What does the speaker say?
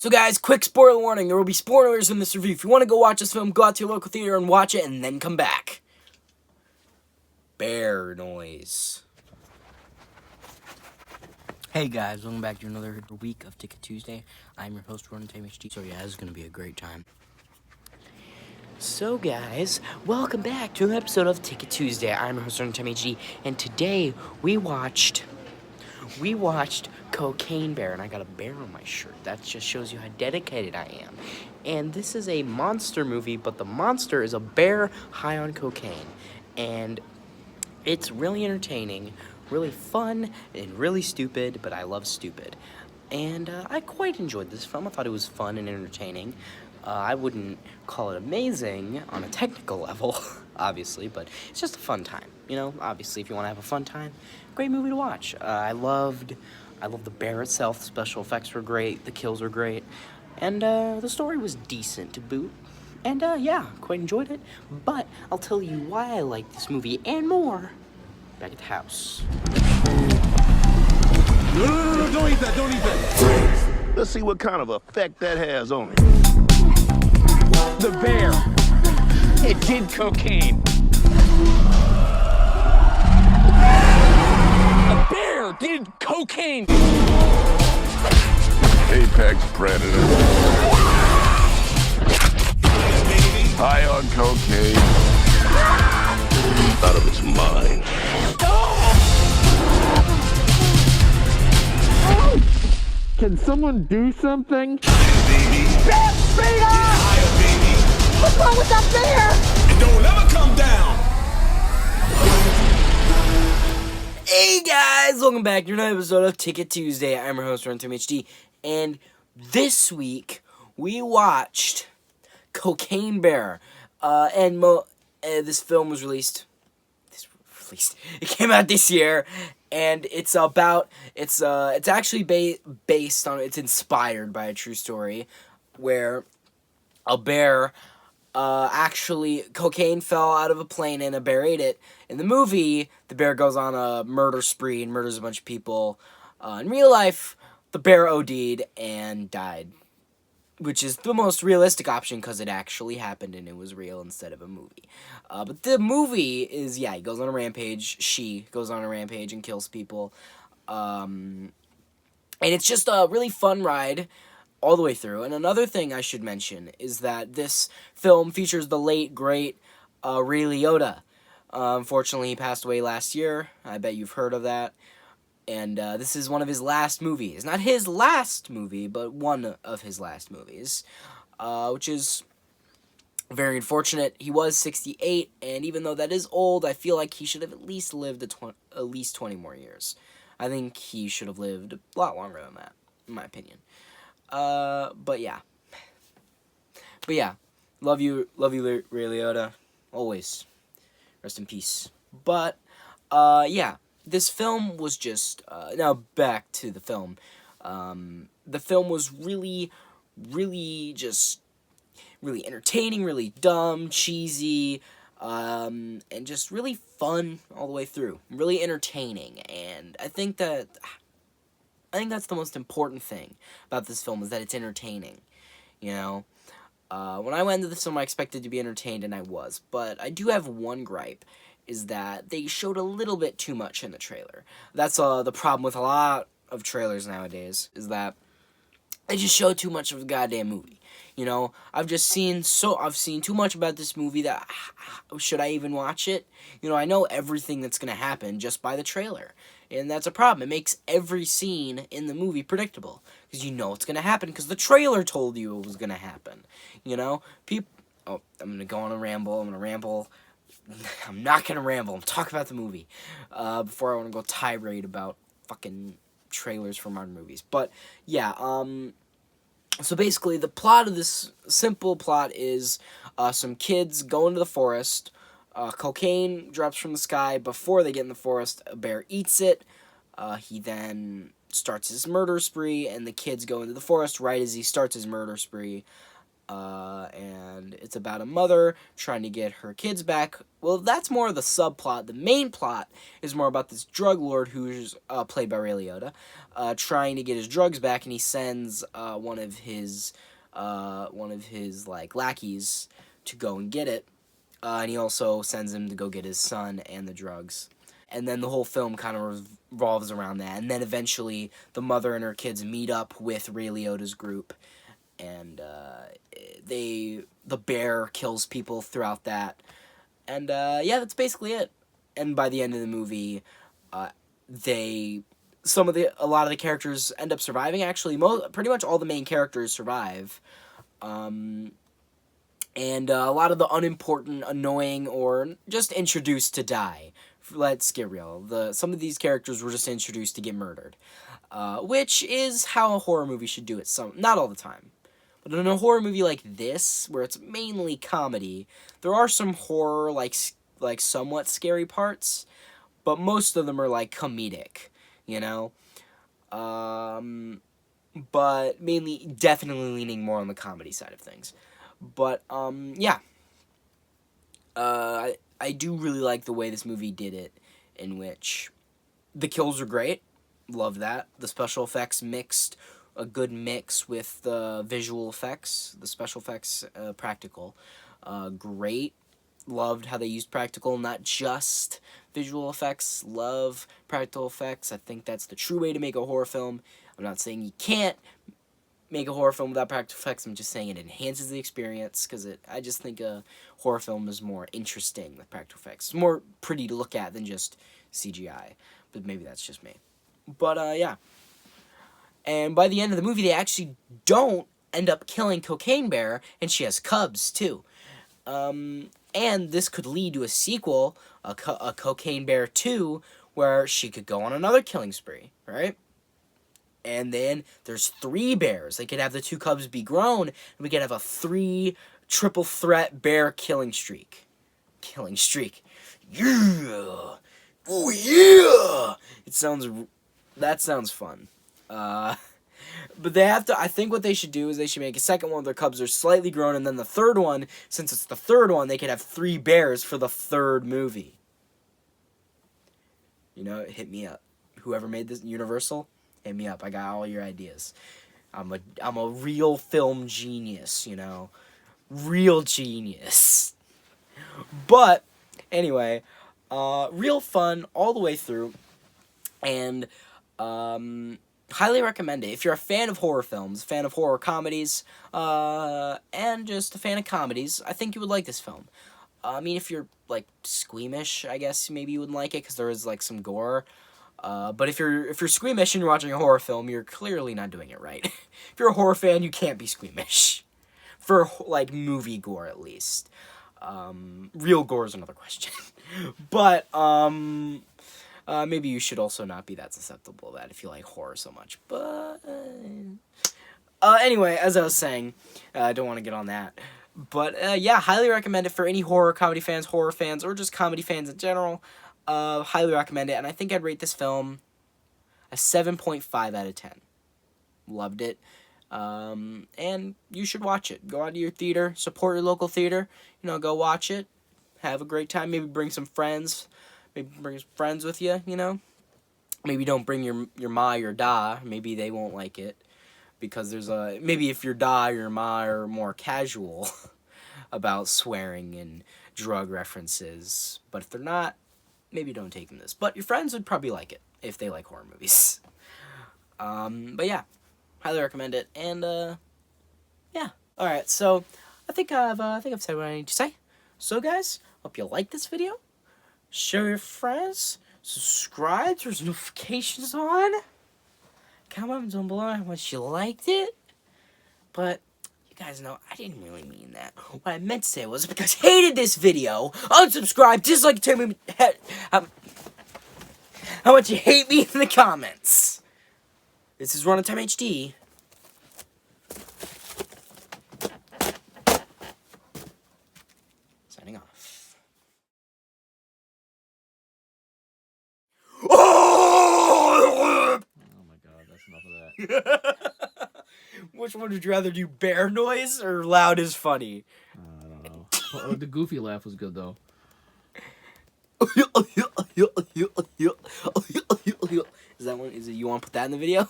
So guys, quick spoiler warning, there will be spoilers in this review. If you want to go watch this film, go out to your local theater and watch it, and then come back. Bear noise. Hey guys, welcome back to another week of Ticket Tuesday. I'm your host, Ronan Time HD. So yeah, this is going to be a great time. So guys, welcome back to an episode of Ticket Tuesday. I'm your host, Ronan Time HD, and today we watched Cocaine Bear, and I got a bear on my shirt. That just shows you how dedicated I am. And this is a monster movie, but the monster is a bear high on cocaine. And it's really entertaining, really fun, and really stupid, but I love stupid. And I quite enjoyed this film. I thought it was fun and entertaining. I wouldn't call it amazing on a technical level, obviously, but it's just a fun time. You know, obviously, if you want to have a fun time, great movie to watch. I loved the bear itself. The special effects were great. The kills were great. And the story was decent to boot. And yeah, quite enjoyed it. But I'll tell you why I like this movie and more back at the house. No, don't eat that, don't eat that. Let's see what kind of effect that has on me. The bear. It did cocaine. A bear did cocaine. Apex predator. High on cocaine. Out of its mind. Can someone do something? Bear, speed up! What's wrong with that bear? And don't ever come down. Hey guys, welcome back to another episode of Ticket Tuesday. I'm your host, Runtime HD, and this week we watched Cocaine Bear. This film was released. It came out this year, and it's actually based on. It's inspired by a true story, where a bear. Actually, cocaine fell out of a plane and a bear ate it. In the movie, the bear goes on a murder spree and murders a bunch of people. In real life, the bear OD'd and died, which is the most realistic option because it actually happened and it was real instead of a movie. But the movie is, yeah, he goes on a rampage. She goes on a rampage and kills people. And it's just a really fun ride all the way through. And another thing I should mention is that this film features the late, great Ray Liotta. Unfortunately, he passed away last year. I bet you've heard of that. And this is one of his last movies. Not his last movie, but one of his last movies. Which is very unfortunate. He was 68, and even though that is old, I feel like he should have at least lived at least 20 more years. I think he should have lived a lot longer than that, in my opinion. But yeah, love you, Ray Liotta, always, rest in peace. But, yeah, this film was just, now back to the film. The film was really entertaining, really dumb, cheesy, and just really fun all the way through, really entertaining, and I think that's the most important thing about this film, is that it's entertaining, you know? When I went into this film, I expected to be entertained, and I was. But I do have one gripe, is that they showed a little bit too much in the trailer. That's the problem with a lot of trailers nowadays, is that they just show too much of the goddamn movie. You know, I've seen too much about this movie that, should I even watch it? You know, I know everything that's going to happen just by the trailer. And that's a problem. It makes every scene in the movie predictable. Because you know what's going to happen, because the trailer told you it was going to happen. You know? I'm going to go on a ramble. I'm going to ramble. I'm not going to ramble. I'm talking about the movie. Before I want to go tirade about fucking trailers for modern movies. But, yeah, so basically, the plot of this simple plot is some kids go into the forest. Cocaine drops from the sky. Before they get in the forest, a bear eats it. He then starts his murder spree, and the kids go into the forest right as he starts his murder spree. and it's about a mother trying to get her kids back. Well, that's more of the subplot. The main plot is more about this drug lord who's played by Ray Liotta, trying to get his drugs back, and he sends one of his like lackeys to go and get it, and he also sends him to go get his son and the drugs. And then the whole film kind of revolves around that. And then eventually the mother and her kids meet up with Ray Liotta's group, and the bear kills people throughout that. And yeah, that's basically it. And by the end of the movie, a lot of the characters end up surviving. Actually, pretty much all the main characters survive. And a lot of the unimportant, annoying, or just introduced to die. Let's get real. Some of these characters were just introduced to get murdered, which is how a horror movie should do it. Not all the time, but in a horror movie like this, where it's mainly comedy, there are some horror, like somewhat scary parts, but most of them are like comedic, you know. But mainly, definitely leaning more on the comedy side of things. But yeah. I do really like the way this movie did it, in which the kills are great. Love that. The special effects mixed, a good mix with the visual effects, the special effects, practical. Great. Loved how they used practical, not just visual effects. Love practical effects. I think that's the true way to make a horror film. I'm not saying you can't make a horror film without practical effects. I'm just saying it enhances the experience, because I just think a horror film is more interesting with practical effects. It's more pretty to look at than just CGI, but maybe that's just me. But yeah, and by the end of the movie, they actually don't end up killing Cocaine Bear, and she has cubs too. And this could lead to a sequel, a Cocaine Bear 2, where she could go on another killing spree, right? And then there's 3 bears. They could have the 2 cubs be grown, and we could have a 3 triple threat bear killing streak. Killing streak. Yeah! Oh yeah! That sounds fun. But they have to, I think what they should do is they should make a second one where their cubs are slightly grown, and then the third one, since it's the third one, they could have 3 bears for the third movie. You know, hit me up. Whoever made this, Universal, hit me up. I got all your ideas. I'm a real film genius, you know. Real genius. But, anyway, real fun all the way through. And, highly recommend it. If you're a fan of horror films, fan of horror comedies, and just a fan of comedies, I think you would like this film. I mean, if you're, like, squeamish, I guess maybe you wouldn't like it, because there is, like, some gore. But if you're squeamish and you're watching a horror film, you're clearly not doing it right. If you're a horror fan, you can't be squeamish. For, like, movie gore, at least. Real gore is another question. But, maybe you should also not be that susceptible to that if you like horror so much. But, anyway, as I was saying, I don't want to get on that. But, yeah, highly recommend it for any horror comedy fans, horror fans, or just comedy fans in general. Highly recommend it, and I think I'd rate this film a 7.5 out of 10. Loved it. And you should watch it. Go out to your theater, support your local theater, you know, go watch it, have a great time, maybe bring some friends, maybe bring some friends with you, you know, maybe don't bring your ma or your da, maybe they won't like it, because maybe if your da or your ma are more casual about swearing and drug references, but if they're not, maybe don't take them this, but your friends would probably like it, if they like horror movies. But yeah. Highly recommend it, and, yeah. Alright, so, I think I've said what I need to say. So, guys, hope you like this video. Share your friends. Subscribe, there's notifications on. Comment down below how much you liked it. But, you guys know, I didn't really mean that. What I meant to say was, because I hated this video, unsubscribe, dislike, tell me how much you hate me in the comments. This is Running Time HD. Signing off. Oh my god, that's enough of that. What which one would you rather do, bear noise or loud is funny? I don't know. Oh, the Goofy laugh was good though. Is that one? Is it? You want to put that in the video?